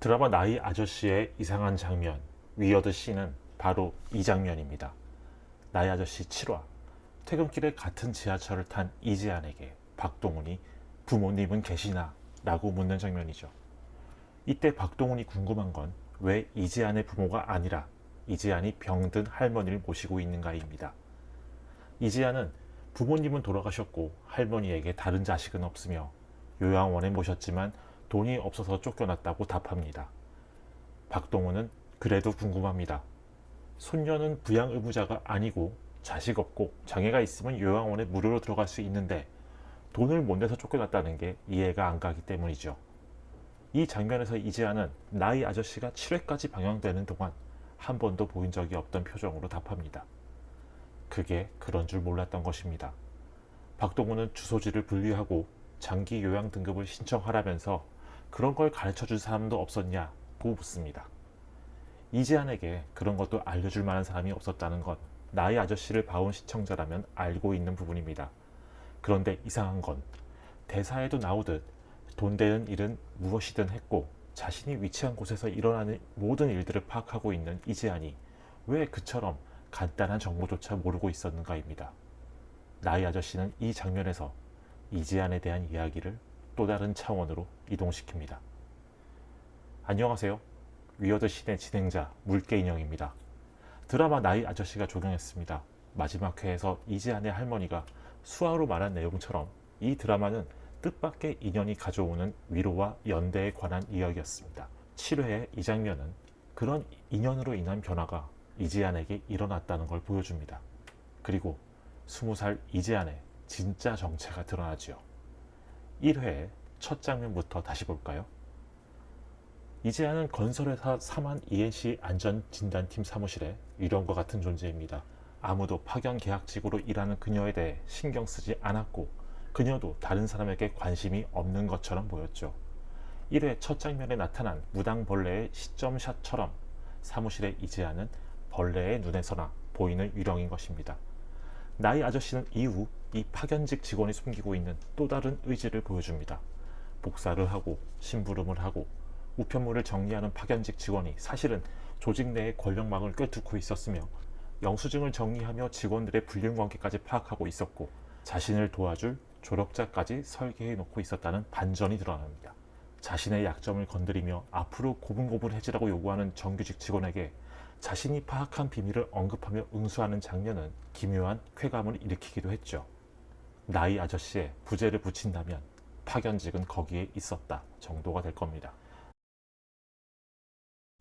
드라마 나이 아저씨의 이상한 장면, 위어드 씬은 바로 이 장면입니다. 나이 아저씨 7화. 퇴근길에 같은 지하철을 탄 이지안에게 박동훈이 부모님은 계시나? 라고 묻는 장면이죠. 이때 박동훈이 궁금한 건 왜 이지안의 부모가 아니라 이지안이 병든 할머니를 모시고 있는가입니다. 이지안은 부모님은 돌아가셨고 할머니에게 다른 자식은 없으며 요양원에 모셨지만 돈이 없어서 쫓겨났다고 답합니다. 박동훈은 그래도 궁금합니다. 손녀는 부양 의무자가 아니고 자식 없고 장애가 있으면 요양원에 무료로 들어갈 수 있는데 돈을 못 내서 쫓겨났다는 게 이해가 안 가기 때문이죠. 이 장면에서 이지아는 나이 아저씨가 7회까지 방영되는 동안 한 번도 보인 적이 없던 표정으로 답합니다. 그게 그런 줄 몰랐던 것입니다. 박동훈은 주소지를 분리하고 장기 요양 등급을 신청하라면서 그런 걸 가르쳐줄 사람도 없었냐고 묻습니다. 이지안에게 그런 것도 알려줄 만한 사람이 없었다는 건 나이 아저씨를 봐온 시청자라면 알고 있는 부분입니다. 그런데 이상한 건 대사에도 나오듯 돈 되는 일은 무엇이든 했고 자신이 위치한 곳에서 일어나는 모든 일들을 파악하고 있는 이지안이 왜 그처럼 간단한 정보조차 모르고 있었는가입니다. 나이 아저씨는 이 장면에서 이지안에 대한 이야기를 또 다른 차원으로 이동시킵니다. 안녕하세요. 위어드 씬의 진행자 물개인형입니다. 드라마 나이 아저씨가 종영했습니다. 마지막 회에서 이지안의 할머니가 수화로 말한 내용처럼 이 드라마는 뜻밖의 인연이 가져오는 위로와 연대에 관한 이야기였습니다. 7회의 이 장면은 그런 인연으로 인한 변화가 이지안에게 일어났다는 걸 보여줍니다. 그리고 20살 이지안의 진짜 정체가 드러나지요. 1회의 첫 장면부터 다시 볼까요? 이지안은 건설회사 사만 ENC 안전진단팀 사무실에 위령과 같은 존재입니다. 아무도 파견 계약직으로 일하는 그녀에 대해 신경 쓰지 않았고 그녀도 다른 사람에게 관심이 없는 것처럼 보였죠. 1회 첫 장면에 나타난 무당벌레의 시점샷처럼 사무실의 이지안은 벌레의 눈에서나 보이는 위령인 것입니다. 나이 아저씨는 이후 이 파견직 직원이 숨기고 있는 또 다른 의지를 보여줍니다. 복사를 하고 심부름을 하고 우편물을 정리하는 파견직 직원이 사실은 조직 내의 권력망을 꿰뚫고 있었으며 영수증을 정리하며 직원들의 불륜관계까지 파악하고 있었고 자신을 도와줄 조력자까지 설계해 놓고 있었다는 반전이 드러납니다. 자신의 약점을 건드리며 앞으로 고분고분해지라고 요구하는 정규직 직원에게 자신이 파악한 비밀을 언급하며 응수하는 장면은 기묘한 쾌감을 일으키기도 했죠. 나이 아저씨의 부제를 붙인다면 파견직은 거기에 있었다 정도가 될 겁니다.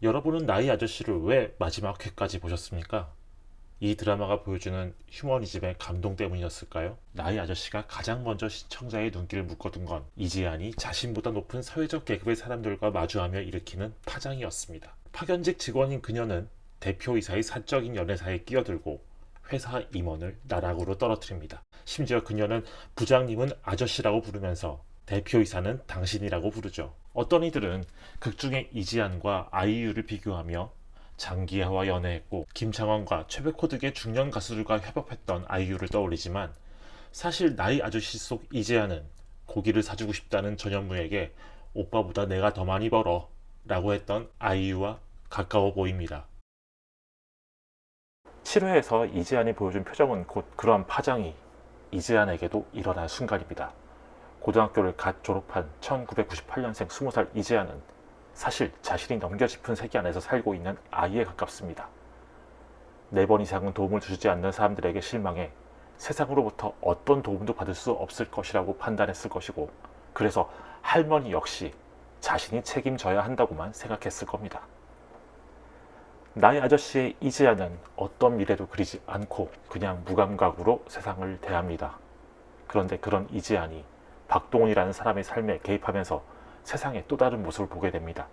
여러분은 나이 아저씨를 왜 마지막 회까지 보셨습니까? 이 드라마가 보여주는 휴머니즘의 감동 때문이었을까요? 나이 아저씨가 가장 먼저 시청자의 눈길을 묶어둔 건 이지안이 자신보다 높은 사회적 계급의 사람들과 마주하며 일으키는 파장이었습니다. 파견직 직원인 그녀는 대표이사의 사적인 연애사에 끼어들고 회사 임원을 나락으로 떨어뜨립니다. 심지어 그녀는 부장님은 아저씨라고 부르면서 대표이사는 당신이라고 부르죠. 어떤 이들은 극중의 이지안과 아이유를 비교하며 장기하와 연애했고 김창완과 최백호 등의 중년 가수들과 협업했던 아이유를 떠올리지만 사실 나이 아저씨 속 이지안은 고기를 사주고 싶다는 전현무에게 오빠보다 내가 더 많이 벌어 라고 했던 아이유와 가까워 보입니다. 7회에서 이지안이 보여준 표정은 곧 그러한 파장이 이지안에게도 일어날 순간입니다. 고등학교를 갓 졸업한 1998년생 20살 이지안은 사실 자신이 넘겨짚은 세계 안에서 살고 있는 아이에 가깝습니다. 4번 이상은 도움을 주지 않는 사람들에게 실망해 세상으로부터 어떤 도움도 받을 수 없을 것이라고 판단했을 것이고 그래서 할머니 역시 자신이 책임져야 한다고만 생각했을 겁니다. 나이 아저씨의 이지아는 어떤 미래도 그리지 않고 그냥 무감각으로 세상을 대합니다. 그런데 그런 이지안이 박동훈이라는 사람의 삶에 개입하면서 세상의 또 다른 모습을 보게 됩니다.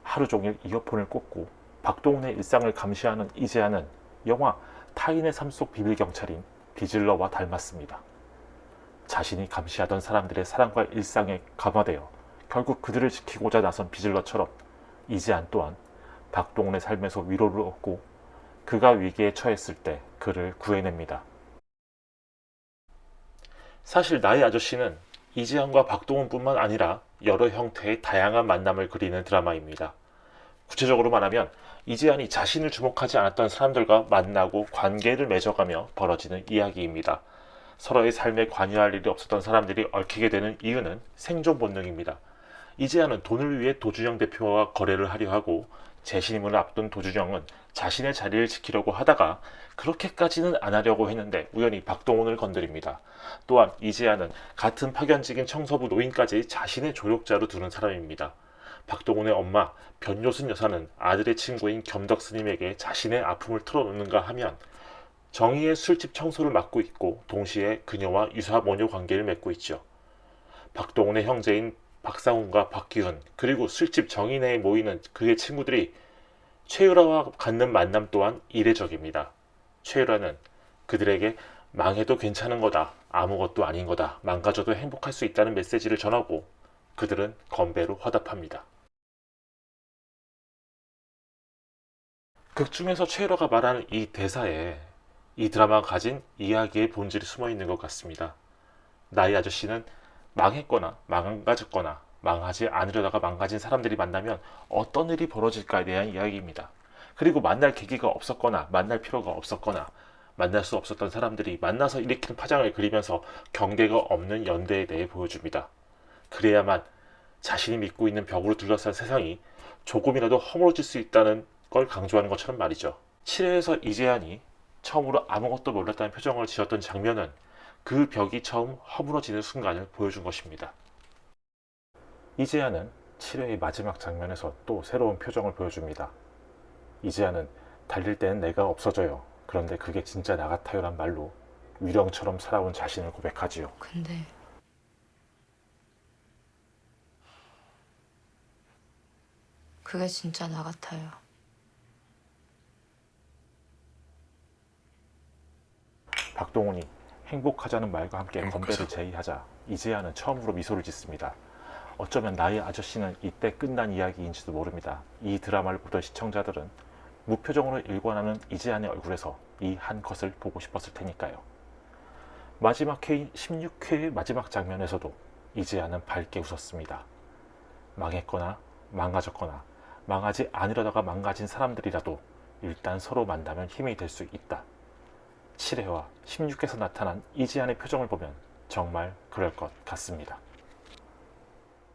하루 종일 이어폰을 꽂고 박동훈의 일상을 감시하는 이지안은 영화 타인의 삶 속 비밀경찰인 비즐러와 닮았습니다. 자신이 감시하던 사람들의 사랑과 일상에 감화되어 결국 그들을 지키고자 나선 비즐러처럼 이지안 또한 박동훈의 삶에서 위로를 얻고 그가 위기에 처했을 때 그를 구해냅니다. 사실 나의 아저씨는 이지안과 박동훈뿐만 아니라 여러 형태의 다양한 만남을 그리는 드라마입니다. 구체적으로 말하면 이지안이 자신을 주목하지 않았던 사람들과 만나고 관계를 맺어가며 벌어지는 이야기입니다. 서로의 삶에 관여할 일이 없었던 사람들이 얽히게 되는 이유는 생존 본능입니다. 이지안은 돈을 위해 도준영 대표와 거래를 하려 하고 재신임을 앞둔 도준영은 자신의 자리를 지키려고 하다가 그렇게까지는 안 하려고 했는데 우연히 박동훈을 건드립니다. 또한 이지안은 같은 파견직인 청소부 노인까지 자신의 조력자로 두는 사람입니다. 박동훈의 엄마 변요순 여사는 아들의 친구인 겸덕 스님에게 자신의 아픔을 털어놓는가 하면 정의의 술집 청소를 맡고 있고 동시에 그녀와 유사 모녀 관계를 맺고 있죠. 박동훈의 형제인 박상훈과 박기훈 그리고 술집 정의 내에 모이는 그의 친구들이 최유라와 갖는 만남 또한 이례적입니다. 최유라는 그들에게 망해도 괜찮은 거다, 아무것도 아닌 거다, 망가져도 행복할 수 있다는 메시지를 전하고 그들은 건배로 화답합니다. 극 중에서 최유라가 말하는 이 대사에 이 드라마가 가진 이야기의 본질이 숨어 있는 것 같습니다. 나의 아저씨는 망했거나 망가졌거나 망하지 않으려다가 망가진 사람들이 만나면 어떤 일이 벌어질까에 대한 이야기입니다. 그리고 만날 계기가 없었거나 만날 필요가 없었거나 만날 수 없었던 사람들이 만나서 일으키는 파장을 그리면서 경계가 없는 연대에 대해 보여줍니다. 그래야만 자신이 믿고 있는 벽으로 둘러싼 세상이 조금이라도 허물어질 수 있다는 걸 강조하는 것처럼 말이죠. 7회에서 이재한이 처음으로 아무것도 몰랐다는 표정을 지었던 장면은 그 벽이 처음 허물어지는 순간을 보여준 것입니다. 이재한은 7회의 마지막 장면에서 또 새로운 표정을 보여줍니다. 이재한은 달릴 때는 내가 없어져요. 그런데 그게 진짜 나 같아요란 말로 위령처럼 살아온 자신을 고백하지요. 근데 그게 진짜 나 같아요. 박동훈이 행복하자는 말과 함께 건배를 제의하자 이재한은 처음으로 미소를 짓습니다. 어쩌면 나의 아저씨는 이때 끝난 이야기인지도 모릅니다. 이 드라마를 보던 시청자들은 무표정으로 일관하는 이재한의 얼굴에서 이 한 컷을 보고 싶었을 테니까요. 마지막 회인 16회의 마지막 장면에서도 이재한은 밝게 웃었습니다. 망했거나 망가졌거나 망하지 않으려다가 망가진 사람들이라도 일단 서로 만나면 힘이 될 수 있다. 7회와 16회에서 나타난 이지안의 표정을 보면 정말 그럴 것 같습니다.